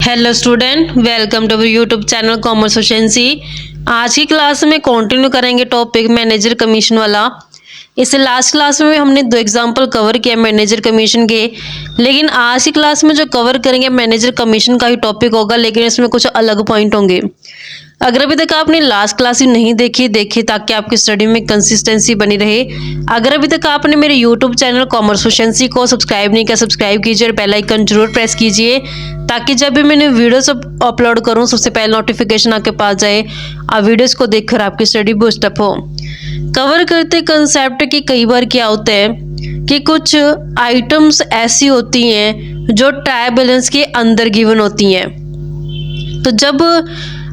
Hello student, welcome to YouTube channel commerce efficiency. आज की class में कंटिन्यू करेंगे टॉपिक मैनेजर कमीशन वाला। इससे लास्ट क्लास में हमने दो एग्जांपल कवर किया मैनेजर कमीशन के, लेकिन आज की क्लास में जो कवर करेंगे मैनेजर कमीशन का ही टॉपिक होगा, लेकिन इसमें कुछ अलग पॉइंट होंगे। अगर अभी तक आपने लास्ट क्लास ही नहीं देखी ताकि आपकी स्टडी में कंसिस्टेंसी बनी रहे। अगर अभी तक आपने मेरे यूट्यूब चैनल कॉमर्स एफिशिएंसी को सब्सक्राइब नहीं किया, सब्सक्राइब कीजिए और बेल आइकन जरूर प्रेस कीजिए ताकि जब भी मैंने वीडियोस अपलोड करूं सबसे पहले नोटिफिकेशन आपके पास जाए। आप वीडियोस को देखकर आपकी स्टडी बूस्टअप हो। कवर करते कंसेप्ट की कई बार क्या होता है कि कुछ आइटम्स ऐसी होती हैं जो ट्रायल बैलेंस के अंदर गिवन होती हैं। तो जब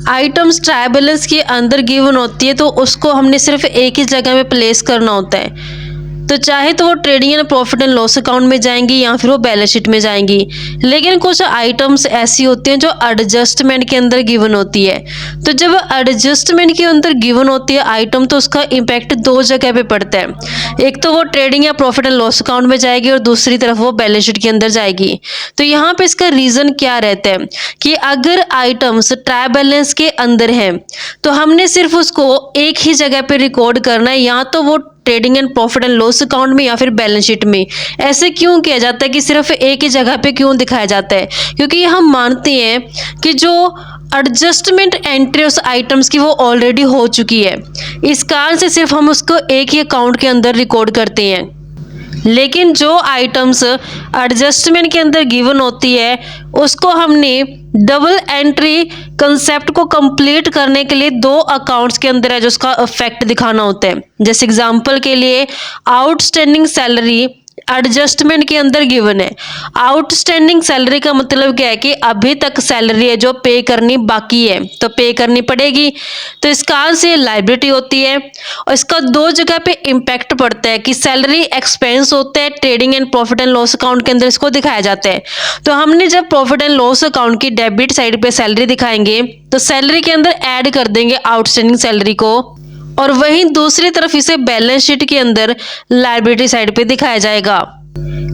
आइटम्स ट्रायल बैलेंस के अंदर गिवन होती है तो उसको हमने सिर्फ एक ही जगह में प्लेस करना होता है। तो चाहे तो वो trading and profit and loss account में जाएंगी या फिर वो बैलेंस शीट में जाएंगी। लेकिन कुछ आइटम्स ऐसी होती हैं जो एडजस्टमेंट के अंदर गिवन होती है। तो जब एडजस्टमेंट के अंदर गिवन होती है आइटम तो उसका इम्पैक्ट दो जगह पे पड़ता है। एक तो वो ट्रेडिंग या प्रॉफिट एंड लॉस अकाउंट में जाएगी और दूसरी तरफ वो बैलेंस शीट के अंदर जाएगी। तो यहाँ पे इसका रीजन क्या रहता है कि अगर आइटम्स ट्रायल बैलेंस के अंदर हैं तो हमने सिर्फ उसको एक ही जगह पे रिकॉर्ड करना है, या तो वो trading and profit and loss account में या फिर बैलेंस शीट में। ऐसे क्यों किया जाता है कि सिर्फ एक ही जगह पे क्यों दिखाया जाता है? क्योंकि हम मानते हैं कि जो एडजस्टमेंट एंट्री उस आइटम्स की वो ऑलरेडी हो चुकी है। इस कारण से सिर्फ हम उसको एक ही अकाउंट के अंदर रिकॉर्ड करते हैं। लेकिन जो आइटम्स एडजस्टमेंट के अंदर गिवन होती है उसको हमने डबल एंट्री कंसेप्ट को कंप्लीट करने के लिए दो अकाउंट्स के अंदर है जो उसका इफेक्ट दिखाना होता है। जैसे एग्जांपल के लिए आउटस्टैंडिंग सैलरी एडजस्टमेंट के अंदर गिवन है। आउटस्टैंडिंग सैलरी का मतलब क्या है कि अभी तक सैलरी है जो पे करनी बाकी है, तो पे करनी पड़ेगी। तो इस कारण से लायबिलिटी होती है और इसका दो जगह पे इम्पैक्ट पड़ता है कि सैलरी एक्सपेंस होता है trading and profit and loss account के अंदर इसको दिखाया जाता है। तो हमने जब प्रॉफिट एंड लॉस अकाउंट की डेबिट साइड पे सैलरी दिखाएंगे तो सैलरी के अंदर ऐड कर देंगे आउटस्टैंडिंग सैलरी को, और वहीं दूसरी तरफ इसे बैलेंस शीट के अंदर लायबिलिटी साइड पे दिखाया जाएगा।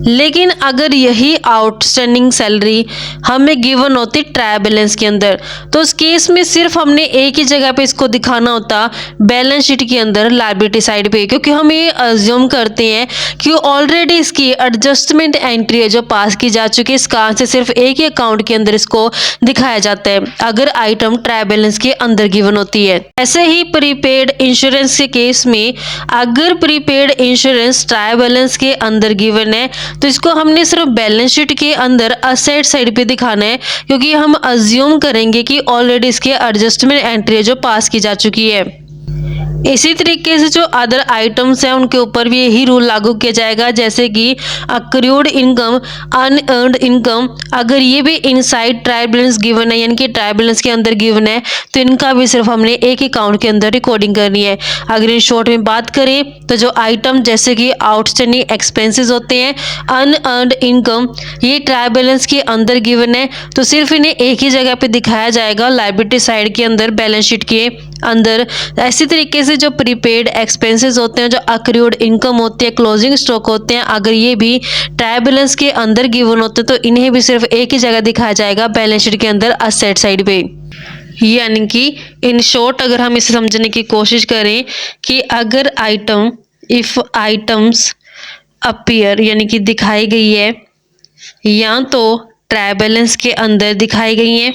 लेकिन अगर यही आउटस्टैंडिंग सैलरी हमें गिवन होती ट्रायल बैलेंस के अंदर तो उस केस में सिर्फ हमने एक ही जगह पे इसको दिखाना होता बैलेंस शीट के अंदर लायबिलिटी साइड पे, क्योंकि हम ये अज्यूम करते हैं कि ऑलरेडी इसकी एडजस्टमेंट एंट्री है जो पास की जा चुकी है। इस कारण से सिर्फ एक ही अकाउंट के अंदर इसको दिखाया जाता है अगर आइटम ट्रायल बैलेंस के अंदर गिवन होती है। ऐसे ही प्रीपेड इंश्योरेंस के केस में अगर प्रीपेड इंश्योरेंस ट्रायल बैलेंस के अंदर गिवन है तो इसको हमने सिर्फ बैलेंस शीट के अंदर असेट साइड पे दिखाना है, क्योंकि हम अज्यूम करेंगे कि ऑलरेडी इसके एडजस्टमेंट एंट्री जो पास की जा चुकी है। इसी तरीके से जो अदर आइटम्स हैं उनके ऊपर भी यही रूल लागू किया जाएगा, जैसे कि अक्रूड इनकम, अनअर्न्ड इनकम। अगर ये भी इनसाइड ट्रायल बैलेंस गिवन है यानी कि ट्रायल बैलेंस के अंदर गिवन है तो इनका भी सिर्फ हमने एक अकाउंट के अंदर रिकॉर्डिंग करनी है। अगर इन शॉर्ट में बात करें तो जो आइटम जैसे कि आउटस्टैंडिंग एक्सपेंसेस होते हैं, अनअर्न्ड इनकम, ये ट्रायल बैलेंस के अंदर गिवन है तो सिर्फ इन्हें एक ही जगह पे दिखाया जाएगा लायबिलिटी साइड के अंदर बैलेंस शीट के अंदर। इसी तरीके से जो प्रीपेड एक्सपेंसेस होते हैं, जो अक्रूड इनकम होती है, क्लोजिंग स्टॉक होते हैं, अगर ये भी ट्रायल बैलेंस के अंदर गिवन होते हैं तो इन्हें भी सिर्फ एक ही जगह दिखाया जाएगा बैलेंस शीट के अंदर असेट साइड पे। यानी कि इन शॉर्ट अगर हम इसे समझने की कोशिश करें कि अगर आइटम इफ आइटम्स अपीयर यानी कि दिखाई गई है या तो ट्रायल बैलेंस के अंदर दिखाई गई है,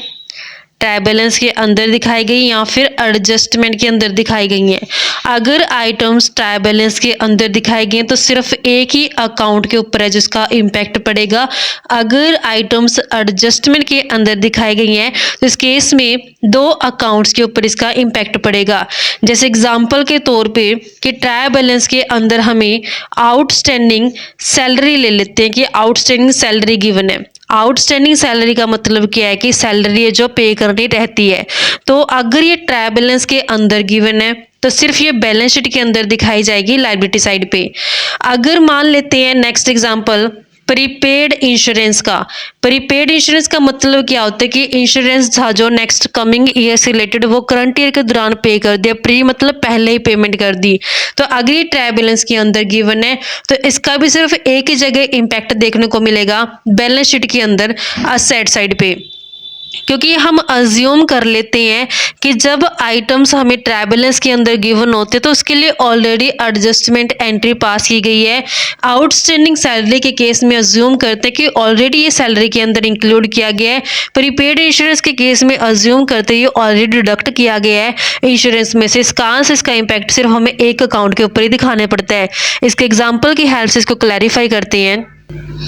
ट्रायल बैलेंस के अंदर दिखाई गई या फिर एडजस्टमेंट के अंदर दिखाई गई हैं। अगर आइटम्स ट्रायल बैलेंस के अंदर दिखाई गई हैं तो सिर्फ एक ही अकाउंट के ऊपर है जिसका इम्पैक्ट पड़ेगा। अगर आइटम्स एडजस्टमेंट के अंदर दिखाई गई हैं तो इस केस में दो अकाउंट्स के ऊपर इसका इम्पैक्ट पड़ेगा। जैसे एग्जाम्पल के तौर पे कि ट्रायल बैलेंस के अंदर हमें आउटस्टैंडिंग सैलरी ले लेते हैं कि आउटस्टैंडिंग सैलरी गिवन है। आउटस्टैंडिंग सैलरी का मतलब क्या है कि सैलरी है जो पे करनी रहती है। तो अगर ये ट्रायल बैलेंस के अंदर गिवन है तो सिर्फ ये बैलेंस शीट के अंदर दिखाई जाएगी लायबिलिटी साइड पे। अगर मान लेते हैं नेक्स्ट एग्जांपल प्रीपेड इंश्योरेंस का। प्रीपेड इंश्योरेंस का मतलब क्या होता है कि इंश्योरेंस था जो नेक्स्ट कमिंग ईयर से रिलेटेड वो करंट ईयर के दौरान पे कर दिया। प्री मतलब पहले ही पेमेंट कर दी। तो अगर ये ट्रायल बैलेंस के अंदर गिवन है तो इसका भी सिर्फ एक ही जगह इम्पैक्ट देखने को मिलेगा बैलेंस शीट के अंदर असेट साइड पे। क्योंकि हम अज्यूम कर लेते हैं कि जब आइटम्स हमें ट्रायल बैलेंस के अंदर गिवन होते हैं तो उसके लिए ऑलरेडी एडजस्टमेंट एंट्री पास की गई है। आउटस्टैंडिंग सैलरी के केस में अज्यूम करते हैं कि ऑलरेडी ये सैलरी के अंदर इंक्लूड किया गया है। प्रीपेड इंश्योरेंस के केस में अज्यूम करते हैं ऑलरेडी डिडक्ट किया गया है इंश्योरेंस में से। इसका इम्पैक्ट सिर्फ हमें एक अकाउंट के ऊपर ही दिखाने पड़ता है। इसके एग्जाम्पल की हेल्प से इसको क्लैरिफाई करते हैं।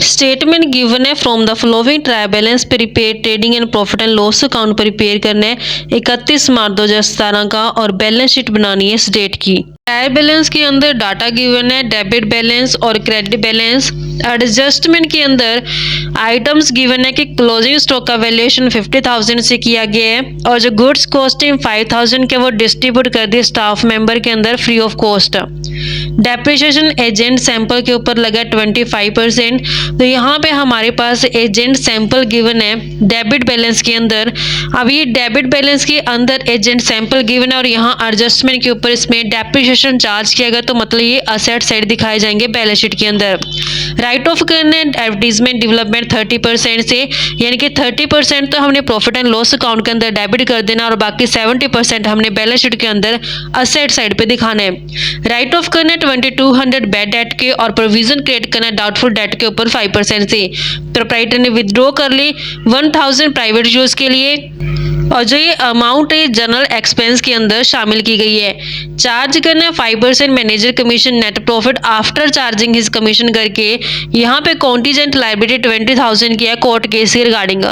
स्टेटमेंट गिवन है from the flowing trial balance prepaid trading and profit and loss account prepare करना है 31 मार्च 2017 का और बैलेंस शीट बनानी है इस डेट की। ट्रायल बैलेंस के अंदर डाटा गिवन है डेबिट बैलेंस और क्रेडिट बैलेंस। एडजस्टमेंट के अंदर आइटम्स गिवन है कि क्लोजिंग स्टॉक का वैल्यूएशन 50,000 से किया गया है और जो गुड्स कॉस्टिंग 5,000 के वो डिस्ट्रीब्यूट कर दिए स्टाफ मेंबर के अंदर free of cost. Depreciation agent sample के ऊपर लगा 25%। तो यहाँ पे हमारे पास एजेंट सैंपल गिवन है डेबिट बैलेंस के अंदर। अब ये डेबिट बैलेंस के अंदर एजेंट सैंपल गिवन है और यहाँ एडजस्टमेंट के ऊपर इसमें डेप्रिसिएशन चार्ज किया गया, तो मतलब ये असेट साइड दिखाए जाएंगे बैलेंस शीट के अंदर। राइट ऑफ करने एडवर्टीजमेंट डेवलपमेंट 30% से, यानी कि 30% तो हमने प्रॉफिट एंड लॉस अकाउंट के अंदर डेबिट कर देना और बाकी 70% हमने बैलेंस शीट के अंदर असेट साइड पे दिखाना है। राइट ऑफ करना 2200 बैड डेट के और प्रोविजन क्रिएट करना डाउटफुल डेट के ऊपर 5% से। प्रोप्राइटर ने विदड्रॉ कर ली 1000 प्राइवेट यूज के लिए और जो ये अमाउंट है जनरल एक्सपेंस के अंदर शामिल की गई है। चार्ज करना 5% manager commission net profit after charging his commission करके यहाँ पे कॉन्टीजेंट लायबिलिटी 20,000 की है कोर्ट केस के रिगार्डिंग,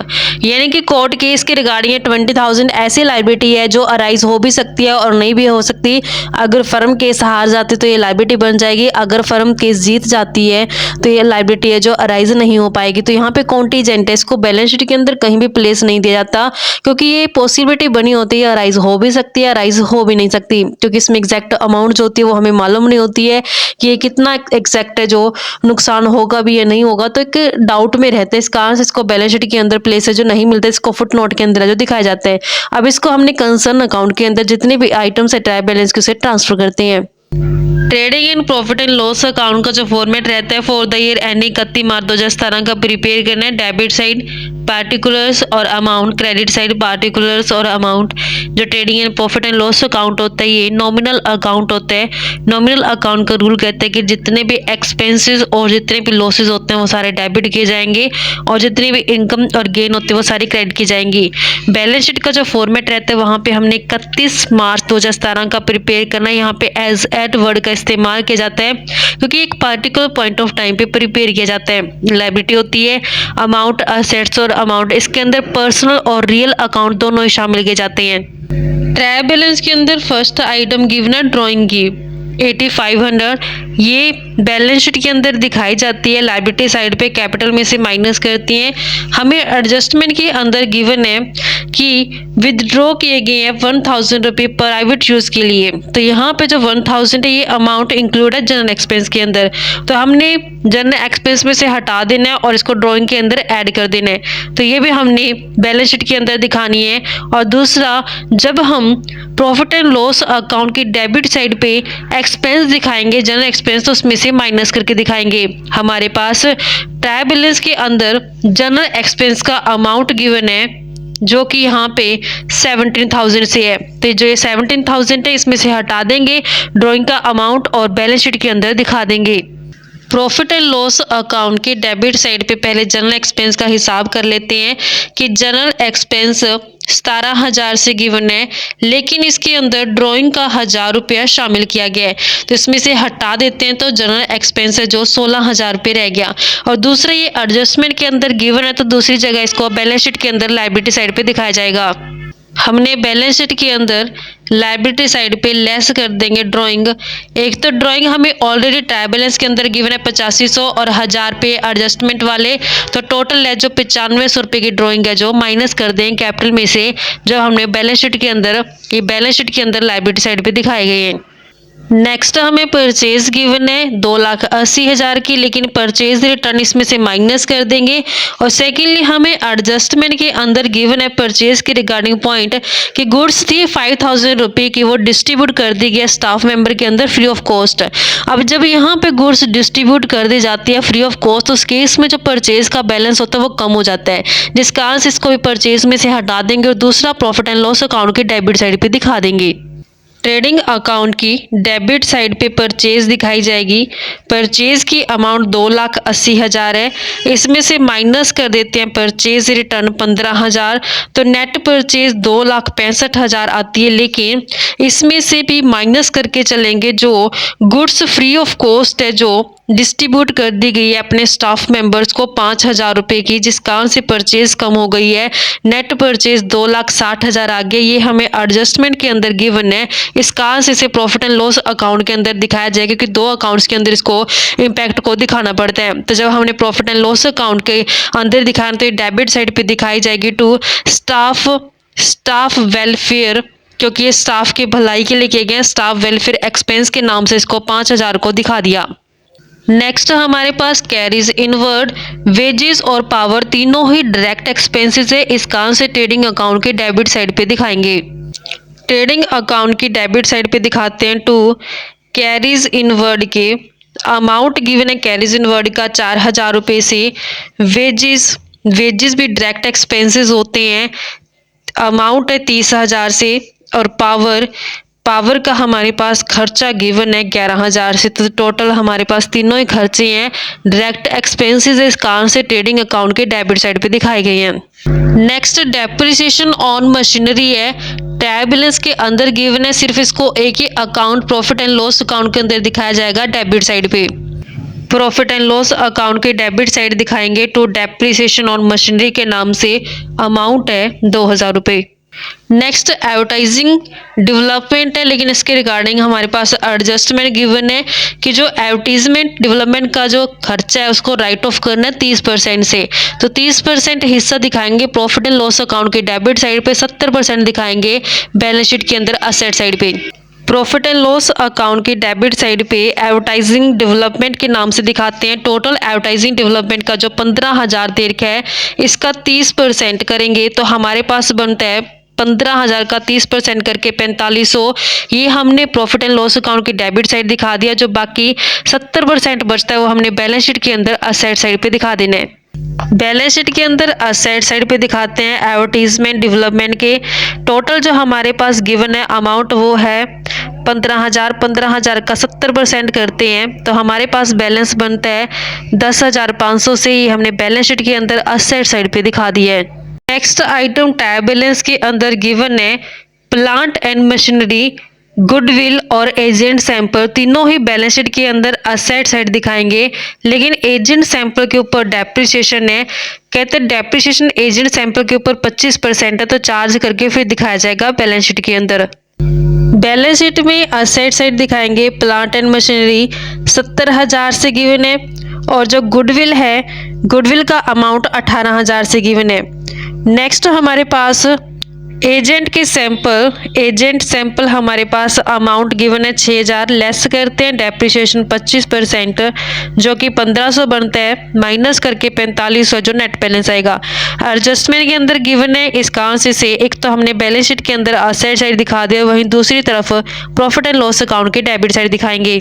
यानी कि कोर्ट केस के रिगार्डिंग 20,000 ऐसी लायबिलिटी है जो अराइज हो भी सकती है और नहीं भी हो सकती। अगर फर्म केस हार जाती तो ये लायबिलिटी बन जाएगी, अगर फर्म केस जीत जाती है तो ये लायबिलिटी है जो अराइज नहीं हो पाएगी। तो यहाँ पे कॉन्टीजेंट है, इसको बैलेंस शीट के अंदर कहीं भी प्लेस नहीं दिया जाता क्योंकि ये पॉसिबिलिटी बनी होती है अराइज हो भी सकती है अराइज हो भी नहीं सकती, क्योंकि इसमें एग्जैक्ट अमाउंट जो होती है वो हमें मालूम नहीं होती है कि ये कितना एग्जैक्ट है, जो नुकसान होगा भी या नहीं होगा, तो एक डाउट में रहते हैं। इस कारण से इसको बैलेंस शीट के अंदर प्लेस है जो नहीं मिलता, इसको फुट नोट के अंदर जो दिखाया जाता है। अब इसको हमने कंसर्न अकाउंट के अंदर जितने भी आइटम्स है ट्रायल बैलेंस के उसे ट्रांसफर करते हैं। Trading and profit and loss account का जो फॉर्मेट रहता है फॉर द ईयर एंडिंग 31 मार्च 2017 का प्रिपेयर करना है। डेबिट साइड पार्टिकुलर्स और अमाउंट, क्रेडिट साइड पार्टिकुलर्स और अमाउंट। जो trading and profit and loss account होता है ये नॉमिनल अकाउंट होता है। नॉमिनल अकाउंट का रूल कहता है कि जितने भी एक्सपेंसेस और जितने भी लॉसेज होते हैं वो सारे डेबिट किए जाएंगे और जितनी भी इनकम और गेन होते हैं वो सारी क्रेडिट की जाएंगी। बैलेंस शीट का जो फॉर्मेट रहता है वहाँ पे हमने 31 मार्च 2017 का प्रिपेयर करना है। यहाँ पे एज एट वर्ड का इस्तेमाल किया जाता है क्योंकि एक पार्टिकुलर पॉइंट ऑफ टाइम पे प्रिपेयर किया जाता है। लायबिलिटी होती है अमाउंट, असेट्स और अमाउंट, इसके अंदर पर्सनल और रियल अकाउंट दोनों ही शामिल किए जाते हैं। ट्रायल बैलेंस के अंदर फर्स्ट आइटम गिवन है ड्राइंग की 8500, ये बैलेंस शीट के अंदर दिखाई जाती है। लायबिलिटी साइड पे कैपिटल में से माइनस करती हैं। हमें एडजस्टमेंट के अंदर गिवन है कि विदड्रॉ किए गए हैं 1000 रुपये प्राइवेट यूज़ के लिए। तो यहाँ पे जो 1000 है ये अमाउंट इंक्लूड है जनरल एक्सपेंस के अंदर, तो हमने जनरल एक्सपेंस में से हटा देना है और इसको ड्राइंग के अंदर ऐड कर देना है। तो ये भी हमने बैलेंस शीट के अंदर दिखानी है। और दूसरा, जब हम प्रॉफिट एंड लॉस अकाउंट की डेबिट साइड पे एक्सपेंस दिखाएंगे जनरल एक्सपेंस, तो उसमें से माइनस करके दिखाएंगे। हमारे पास ट्रायल बैलेंस के अंदर जनरल एक्सपेंस का अमाउंट गिवन है जो कि यहाँ पे 17,000 से है। तो जो ये 17,000 है इसमें से हटा देंगे, ड्राइंग का अमाउंट और बैलेंस शीट के अंदर दिखा देंगे। प्रॉफिट एंड लॉस अकाउंट के डेबिट साइड पे पहले जनरल एक्सपेंस का हिसाब कर लेते हैं कि जनरल एक्सपेंस 17,000 से गिवन है, लेकिन इसके अंदर ड्राइंग का 1000 रुपया शामिल किया गया है, तो इसमें से हटा देते हैं तो जनरल एक्सपेंस है जो 16,000 रुपये रह गया। और दूसरा, ये एडजस्टमेंट के अंदर गिवन है तो दूसरी जगह इसको बैलेंस शीट के अंदर लायबिलिटी साइड पे दिखाया जाएगा। हमने बैलेंस शीट के अंदर लायबिलिटी साइड पे लेस कर देंगे ड्राइंग। एक तो ड्राइंग हमें ऑलरेडी ट्रायल बैलेंस के अंदर गिवन है 8500 और 1000 रुपये एडजस्टमेंट वाले, तो टोटल है जो 9500 रुपये की ड्राइंग है जो माइनस कर देंगे कैपिटल में से, जो हमने बैलेंस शीट के अंदर, ये बैलेंस शीट के अंदर लायबिलिटी साइड पे दिखाए गए हैं। नेक्स्ट हमें परचेज गिवन है 2,80,000 की, लेकिन परचेज रिटर्न इसमें से माइनस कर देंगे। और सेकेंडली हमें एडजस्टमेंट के अंदर गिवन है परचेज के रिगार्डिंग पॉइंट कि गुड्स थी 5,000 रुपये की, वो डिस्ट्रीब्यूट कर दी गया स्टाफ मेंबर के अंदर फ्री ऑफ कॉस्ट। अब जब यहाँ पे गुड्स डिस्ट्रीब्यूट कर दी जाती है फ्री ऑफ कॉस्ट, तो उस केस में जो परचेज का बैलेंस होता है वो कम हो जाता है, जिस कारण से इसको भी परचेज में से हटा देंगे और दूसरा प्रॉफिट एंड लॉस अकाउंट के डेबिट साइड पे दिखा देंगे। ट्रेडिंग अकाउंट की डेबिट साइड पे परचेज दिखाई जाएगी। परचेज की अमाउंट 2,80,000 है, इसमें से माइनस कर देते हैं परचेज रिटर्न 15,000, तो नेट परचेज 2,65,000 आती है। लेकिन इसमें से भी माइनस करके चलेंगे जो गुड्स फ्री ऑफ कॉस्ट है जो डिस्ट्रीब्यूट कर दी गई है अपने स्टाफ मेंबर्स को 5,000 रुपये की, जिस कारण से परचेज कम हो गई है। नेट परचेज 2,60,000 आ गया। ये हमें एडजस्टमेंट के अंदर गिवन है, इस कारण से इसे प्रॉफिट एंड लॉस अकाउंट के अंदर दिखाया जाएगा, क्योंकि दो अकाउंट्स के अंदर इसको इम्पैक्ट को दिखाना पड़ता है। तो जब हमने प्रॉफिट एंड लॉस अकाउंट के अंदर दिखाना, तो ये डेबिट साइड पे दिखाई जाएगी टू स्टाफ वेलफेयर, क्योंकि ये स्टाफ की भलाई के लिए किए गए स्टाफ वेलफेयर एक्सपेंस के नाम से इसको 5,000 को दिखा दिया। नेक्स्ट हमारे पास कैरीज इनवर्ड, वेजेस और पावर तीनों ही डायरेक्ट एक्सपेंसेस है, इस कारण से ट्रेडिंग अकाउंट के डेबिट साइड पे दिखाएंगे। ट्रेडिंग अकाउंट की डेबिट साइड पे दिखाते हैं टू कैरीज इनवर्ड के अमाउंट गिवन है कैरीज इनवर्ड का 4,000 रुपये से। वेजेस भी डायरेक्ट एक्सपेंसेस होते हैं, अमाउंट है 30,000 से। और पावर का हमारे पास खर्चा गिवन है 11,000 से। तो टोटल हमारे पास तीनों ही खर्चे हैं डायरेक्ट एक्सपेंसेस, इस कारण से ट्रेडिंग अकाउंट के डेबिट साइड पे दिखाए गए हैं। नेक्स्ट डेप्रिसिएशन ऑन मशीनरी है, टैब बैलेंस के अंदर गिवन है, सिर्फ इसको एक ही account profit and loss account के अंदर दिखाया जाएगा डेबिट साइड पे। प्रॉफिट एंड लॉस अकाउंट के डेबिट साइड दिखाएंगे टू डेप्रिसिएशन ऑन मशीनरी के नाम से, अमाउंट है 2,000 रुपये। नेक्स्ट एडवर्टाइजिंग डेवलपमेंट है, लेकिन इसके रिगार्डिंग हमारे पास एडजस्टमेंट गिवन है कि जो एडवर्टीजमेंट डेवलपमेंट का जो खर्चा है उसको राइट ऑफ करना है 30% से। तो 30% हिस्सा दिखाएंगे प्रॉफिट एंड लॉस अकाउंट के डेबिट साइड पे, 70% दिखाएंगे बैलेंस शीट के अंदर असेट साइड पे। प्रॉफिट एंड लॉस अकाउंट की डेबिट साइड पे एडवर्टाइजिंग डेवलपमेंट के नाम से दिखाते हैं। टोटल एडवर्टाइजिंग डेवलपमेंट का जो 15,000 दे रखा है, इसका 30% करेंगे तो हमारे पास बनता है 15,000 का 30% करके 4,500। ये हमने प्रॉफिट एंड लॉस अकाउंट की डेबिट साइड दिखा दिया। जो बाकी 70% बचता है वो हमने बैलेंस शीट के अंदर असेट साइड पे दिखा देना है। बैलेंस शीट के अंदर असेट साइड पे दिखाते हैं एडवर्टीजमेंट डेवलपमेंट के टोटल जो हमारे पास गिवन है अमाउंट वो है 15,000 का 70% करते हैं तो हमारे पास बैलेंस बनता है 10,500 से। ही हमने बैलेंस शीट के अंदर असेट साइड पे दिखा दिया है। नेक्स्ट आइटम टैब बैलेंस के अंदर गिवन है प्लांट एंड मशीनरी, गुडविल और एजेंट सैंपल, तीनों ही बैलेंस शीट के अंदर असेट साइड दिखाएंगे। लेकिन एजेंट सैंपल के ऊपर डेप्रिसिएशन है, कहते हैं डेप्रिसिएशन एजेंट सैंपल के ऊपर 25% है, तो चार्ज करके फिर दिखाया जाएगा बैलेंस शीट के अंदर। बैलेंस शीट में असेट साइड दिखाएंगे प्लांट एंड मशीनरी 70,000 से गिवन है, और जो गुडविल है गुडविल का अमाउंट 18,000 से गिवन है। नेक्स्ट हमारे पास एजेंट सैंपल हमारे पास अमाउंट गिवन है 6,000, लेस करते हैं डेप्रिसिएशन 25% जो कि 1,500 बनता है, माइनस करके 4,500 जो नेट बैलेंस आएगा। एडजस्टमेंट के अंदर गिवन है, इस कारण से एक तो हमने बैलेंस शीट के अंदर असेट साइड दिखा दिया, वहीं दूसरी तरफ प्रॉफिट एंड लॉस अकाउंट की डेबिट साइड दिखाएंगे।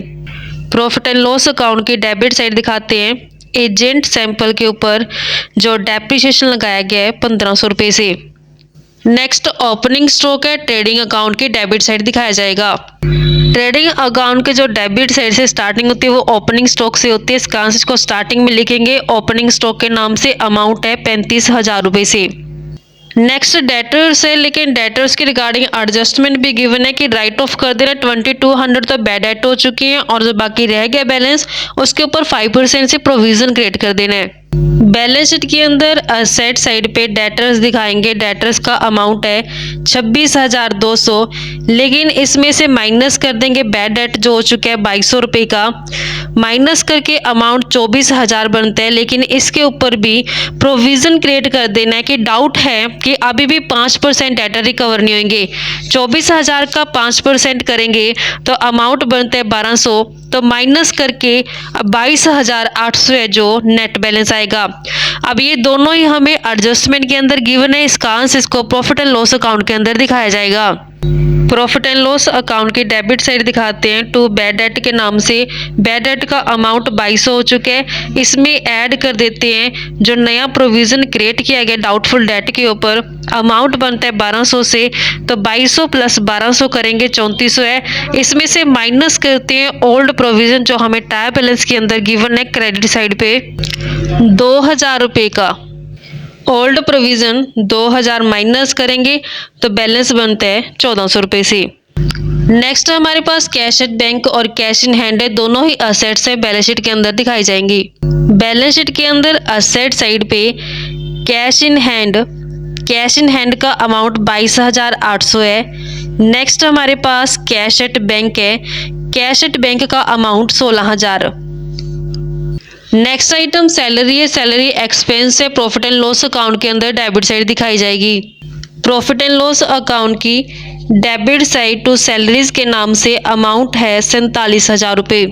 प्रॉफिट एंड लॉस अकाउंट की डेबिट साइड दिखाते हैं एजेंट सैंपल के ऊपर जो डेप्रिसिएशन लगाया गया है 1,500 रुपये से। नेक्स्ट ओपनिंग स्टॉक है, ट्रेडिंग अकाउंट की डेबिट साइड दिखाया जाएगा। ट्रेडिंग अकाउंट के जो डेबिट साइड से स्टार्टिंग होती है वो ओपनिंग स्टॉक से होती है, इस कारण से इसको स्टार्टिंग में लिखेंगे ओपनिंग स्टॉक के नाम से, अमाउंट है 35,000 रुपये से। नेक्स्ट डेटर्स है, लेकिन डेटर्स के रिगार्डिंग एडजस्टमेंट भी गिवन है कि राइट ऑफ कर देना 2,200 तो बैड डेट हो चुकी हैं, और जो बाकी रह गया बैलेंस उसके ऊपर 5% से प्रोविजन क्रिएट कर देना है। बैलेंस शीट के अंदर असेट साइड पे डेटर्स दिखाएंगे। डेटर्स का अमाउंट है 26,200, लेकिन इसमें से माइनस कर देंगे बैड डेट जो हो चुका है 2200 रुपये का, माइनस करके अमाउंट 24,000 बनता है। लेकिन इसके ऊपर भी प्रोविज़न क्रिएट कर देना है कि डाउट है कि अभी भी 5% डेटर रिकवर नहीं होंगे। 24,000 का 5% करेंगे तो अमाउंट बनता है 1200, तो माइनस करके 22,800 है जो नेट बैलेंस आएगा। अब ये दोनों ही हमें एडजस्टमेंट के अंदर गिवन है। इसका आंसर इसको प्रॉफिट एंड लॉस अकाउंट के अंदर दिखाया जाएगा। प्रॉफिट एंड लॉस अकाउंट की डेबिट साइड दिखाते हैं टू बैड डेट के नाम से। बैड डेट का अमाउंट 2200 हो चुका है, इसमें ऐड कर देते हैं जो नया प्रोविजन क्रिएट किया गया डाउटफुल डेट के ऊपर। अमाउंट बनता है 1200 से, तो 2200 प्लस 1200 करेंगे 3400 है। इसमें से माइनस करते हैं ओल्ड प्रोविजन जो हमें ट्रायल बैलेंस के अंदर गिवन है क्रेडिट साइड पे 2000 रुपये का। ओल्ड प्रोविज़न 2000 माइनस करेंगे तो बैलेंस बनता है 1400 रुपये से। नेक्स्ट हमारे पास कैश एट बैंक और कैश इन हैंड है, दोनों ही असेट्स है बैलेंस शीट के अंदर दिखाई जाएंगी। बैलेंस शीट के अंदर असेट साइड पे कैश इन हैंड का अमाउंट 22,800 है। नेक्स्ट हमारे पास कैश एट बैंक है, कैश एट बैंक का अमाउंट 16,000। नेक्स्ट आइटम सैलरी है, सैलरी एक्सपेंस है। प्रॉफिट एंड लॉस अकाउंट के अंदर डेबिट साइड दिखाई जाएगी। प्रॉफिट एंड लॉस अकाउंट की डेबिट साइड टू सैलरीज के नाम से अमाउंट है 47,000 रुपये।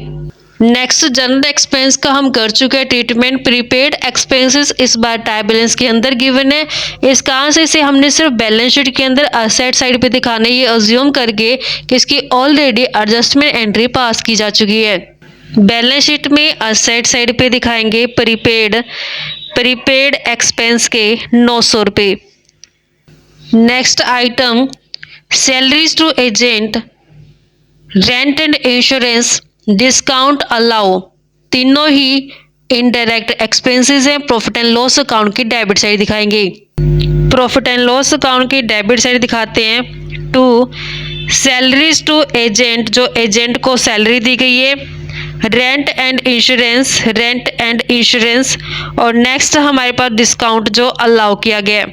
नेक्स्ट जनरल एक्सपेंस का हम कर चुके हैं ट्रीटमेंट। प्रीपेड एक्सपेंसेस इस बार ट्रायल बैलेंस के अंदर गिवन है। इस कारण से इसे हमने सिर्फ बैलेंस शीट के अंदर असेट साइड पे दिखाना है, ये अज्यूम करके कि इसकी ऑलरेडी एडजस्टमेंट एंट्री पास की जा चुकी है। बैलेंस शीट में असेट साइड पे दिखाएंगे प्रीपेड एक्सपेंस के 900 रुपये। Next item salaries to agent, rent and insurance, discount allow, तीनों ही इनडायरेक्ट एक्सपेंसेस हैं। प्रॉफिट एंड लॉस अकाउंट की डेबिट साइड दिखाएंगे। प्रॉफिट एंड लॉस अकाउंट की डेबिट साइड दिखाते हैं टू सैलरीज टू एजेंट, जो एजेंट को सैलरी दी गई है, रेंट एंड इंश्योरेंस, और नेक्स्ट हमारे पास डिस्काउंट जो अलाउ किया गया।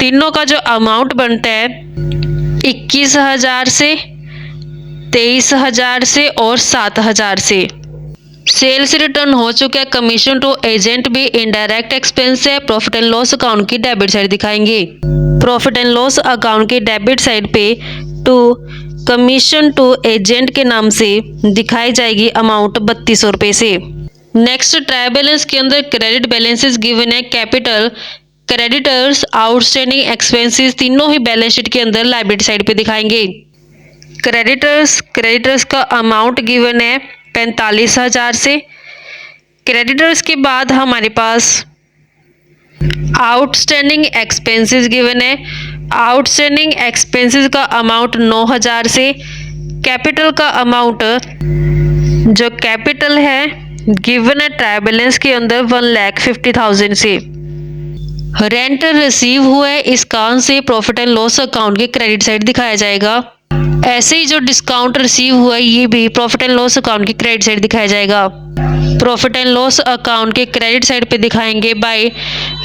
तीनों का जो अमाउंट बनता है 21,000 से, 23,000 से और 7,000 से। सेल्स रिटर्न हो चुका है। कमीशन टू एजेंट भी इनडायरेक्ट एक्सपेंस है। प्रॉफिट एंड लॉस अकाउंट की डेबिट साइड दिखाएंगे। प्रॉफिट एंड लॉस अकाउंट की डेबिट साइड पे टू कमीशन टू एजेंट के नाम से दिखाई जाएगी अमाउंट 3200 रुपये से। नेक्स्ट ट्रायल बैलेंस के अंदर क्रेडिट बैलेंसेस गिवन है। कैपिटल, क्रेडिटर्स, आउटस्टैंडिंग एक्सपेंसेस, तीनों ही बैलेंस शीट के अंदर लायबिलिटी साइड पे दिखाएंगे। क्रेडिटर्स का अमाउंट गिवन है 45,000 से। क्रेडिटर्स के बाद हमारे पास आउटस्टैंडिंग एक्सपेंसेस गिवन है। आउटस्टैंडिंग एक्सपेंसेस का अमाउंट 9,000 से। कैपिटल का अमाउंट, जो कैपिटल है गिवन है ट्रायल बैलेंस के अंदर 1,50,000 से। रेंट रिसीव हुआ है, इस कारण से प्रॉफिट एंड लॉस अकाउंट के क्रेडिट साइड दिखाया जाएगा। ऐसे ही जो डिस्काउंट रिसीव हुआ है ये भी प्रॉफिट एंड लॉस अकाउंट की क्रेडिट साइड दिखाया जाएगा। प्रॉफिट एंड लॉस अकाउंट के क्रेडिट साइड पे दिखाएंगे बाय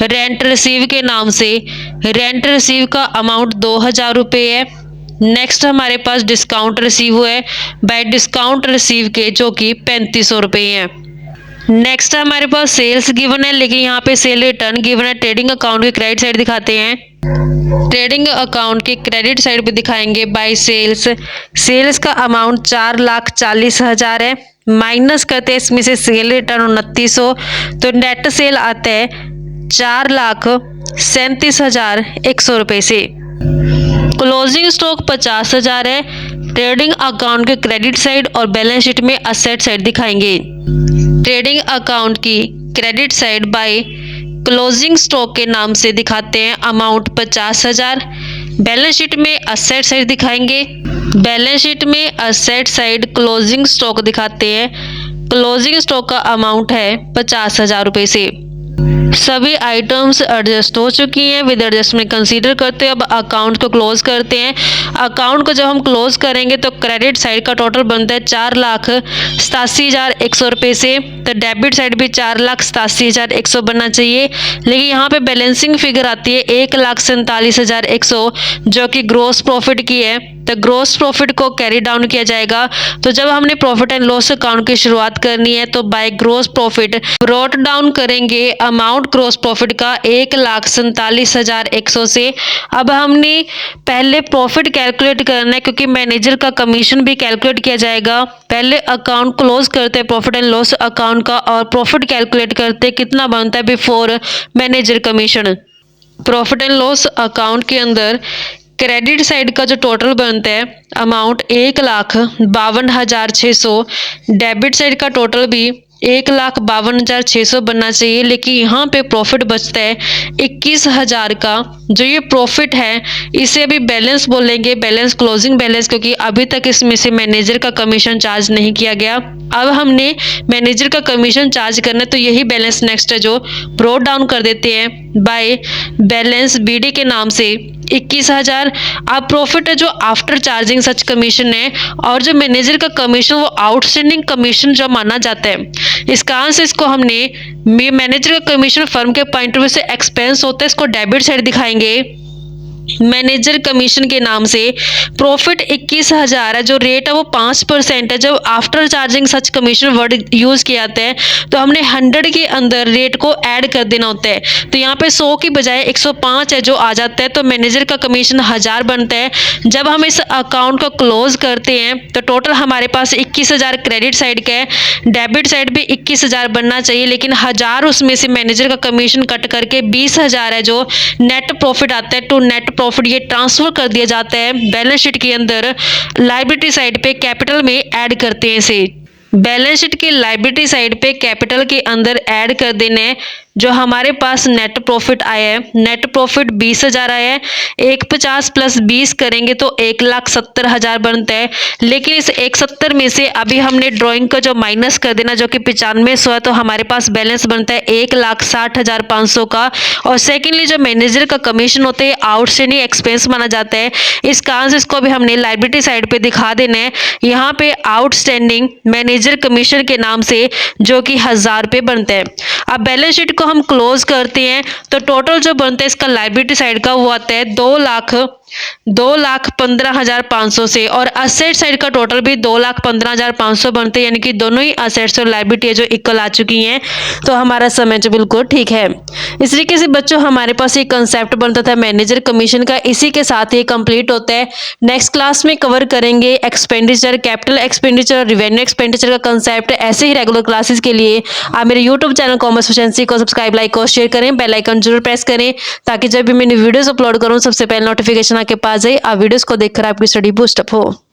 रेंट रिसीव के नाम से। रेंट रिसीव का अमाउंट 2,000 रुपये है। नेक्स्ट हमारे पास डिस्काउंट रिसीव हुआ है बाय डिस्काउंट रिसीव के, जो कि 3500 रुपये हैं। नेक्स्ट हमारे पास सेल्स गिवन है, लेकिन यहाँ पे सेल रिटर्न गिवन है। ट्रेडिंग अकाउंट की क्रेडिट साइड दिखाते हैं। ट्रेडिंग अकाउंट के क्रेडिट साइड पे दिखाएंगे बाय सेल्स। सेल्स का अमाउंट 4,40,000 है। माइनस करते हैं इसमें से सेल रिटर्न 2900, तो नेट सेल आता है 4,37,100 रुपये से। क्लोजिंग स्टॉक 50,000 है। ट्रेडिंग अकाउंट के क्रेडिट साइड और बैलेंस शीट में असेट साइड दिखाएंगे। ट्रेडिंग अकाउंट की credit side by closing stock के नाम से दिखाते हैं अमाउंट 50,000। बैलेंस शीट में असेट साइड दिखाएंगे। बैलेंस शीट में असेट साइड क्लोजिंग स्टॉक दिखाते हैं। क्लोजिंग स्टॉक का अमाउंट है 50,000 रुपये से। सभी आइटम्स एडजस्ट हो चुकी हैं, विद एडजस्टमेंट कंसीडर करते हैं। अब अकाउंट को क्लोज करते हैं। अकाउंट को जब हम क्लोज करेंगे तो क्रेडिट साइड का टोटल बनता है 4,87,100 रुपये से, तो डेबिट साइड भी 4,87,100 बनना चाहिए। लेकिन यहाँ पे बैलेंसिंग फिगर आती है 1,47,100 जो कि ग्रोस प्रॉफिट की है, तो ग्रोस प्रॉफिट को कैरी डाउन किया जाएगा। तो जब हमने प्रॉफिट एंड लॉस अकाउंट की शुरुआत करनी है तो by gross profit brought down करेंगे अमाउंट ग्रोस प्रॉफिट का 1,47,100 से। अब हमने पहले प्रॉफिट कैलकुलेट करना है क्योंकि मैनेजर का कमीशन भी कैलकुलेट किया जाएगा। पहले अकाउंट क्लोज करते हैं प्रॉफिट एंड लॉस अकाउंट का और प्रॉफिट कैलकुलेट करते हैं कितना बनता है before manager commission. Profit and loss account के अंदर क्रेडिट साइड का जो टोटल बनता है अमाउंट 1,52,600, डेबिट साइड का टोटल भी 1,52,600 बनना चाहिए। लेकिन यहाँ पे प्रॉफिट बचता है 21,000 का। जो ये प्रॉफिट है इसे अभी बैलेंस बोलेंगे, बैलेंस क्लोजिंग बैलेंस, क्योंकि अभी तक इसमें से मैनेजर का कमीशन चार्ज नहीं किया गया। अब हमने मैनेजर का कमीशन चार्ज करना है तो यही बैलेंस नेक्स्ट है जो ब्रॉट डाउन कर देते हैं बाय बैलेंस बीडी के नाम से 21,000। अब प्रॉफिट है जो आफ्टर चार्जिंग सच कमीशन है, और जो मैनेजर का कमीशन वो आउटस्टैंडिंग कमीशन जो माना जाता है। इस कारण से इसको हमने मैनेजर का कमीशन फर्म के पॉइंट ऑफ व्यू से एक्सपेंस होता है, इसको डेबिट साइड दिखाएंगे। मैनेजर कमीशन के नाम से प्रॉफिट 21,000 है, जो रेट है वो 5% है। जब आफ्टर चार्जिंग सच कमीशन वर्ड यूज किया जाता है तो हमने 100 के अंदर रेट को ऐड कर देना होता है। तो यहाँ पे 100 की बजाय 105 है जो आ जाता है, तो मैनेजर का कमीशन 1000 बनता है। जब हम इस अकाउंट को क्लोज करते हैं तो टोटल हमारे पास 21,000 क्रेडिट साइड का है, डेबिट साइड भी 21,000 बनना चाहिए, लेकिन 1000 उसमें से मैनेजर का कमीशन कट करके 20,000 है जो नेट प्रॉफिट आता है। टू नेट प्रॉफिट ये ट्रांसफर कर दिया जाता है बैलेंस शीट के अंदर, लायबिलिटी साइड पे कैपिटल में ऐड करते हैं इसे। बैलेंस शीट की लायबिलिटी साइड पे कैपिटल के अंदर ऐड कर देना है। जो हमारे पास नेट प्रॉफिट आया है, नेट प्रॉफिट 20,000 आया है, 150 प्लस 20 करेंगे तो 1,70,000 बनता है। लेकिन इस 170 में से अभी हमने ड्राइंग का जो माइनस कर देना जो कि 9500 है, तो हमारे पास बैलेंस बनता है 1,60,500 का। और सेकेंडली जो मैनेजर का कमीशन होता है आउटस्टैंडिंग एक्सपेंस माना जाता है, इस कारण से इसको अभी हमने लायबिलिटी साइड पे दिखा देना है। यहाँ पे आउटस्टैंडिंग मैनेजर कमीशन के नाम से जो कि 1000 रुपये बनता है। अब बैलेंस शीट को हम क्लोज करते हैं तो टोटल जो बनता है इसका लायबिलिटी साइड का वो आता है 2,15,500 से, और असेट साइड का टोटल भी 2,15,500 बनते हैं, यानी कि दोनों ही असेट्स और लायबिलिटी जो इक्वल आ चुकी हैं। तो हमारा समय जो बिल्कुल ठीक है। इस तरीके से बच्चों हमारे पास एक कंसेप्ट बनता था मैनेजर कमीशन का, इसी के साथ ही कंप्लीट होता है। नेक्स्ट क्लास में कवर करेंगे expenditure, capital expenditure, revenue expenditure का कंसेप्ट। ऐसे ही रेगुलर क्लासेस के लिए आप मेरे यूट्यूब चैनल कॉमर्स एफिशिएंसी को सब्सक्राइब, लाइक और शेयर करें। बेल आइकन जरूर प्रेस करें ताकि जब भी मैंने वीडियोस अपलोड करूं सबसे पहले नोटिफिकेशन आपके पास जाए। आप वीडियोस को देखकर आपकी स्टडी बूस्ट अप हो।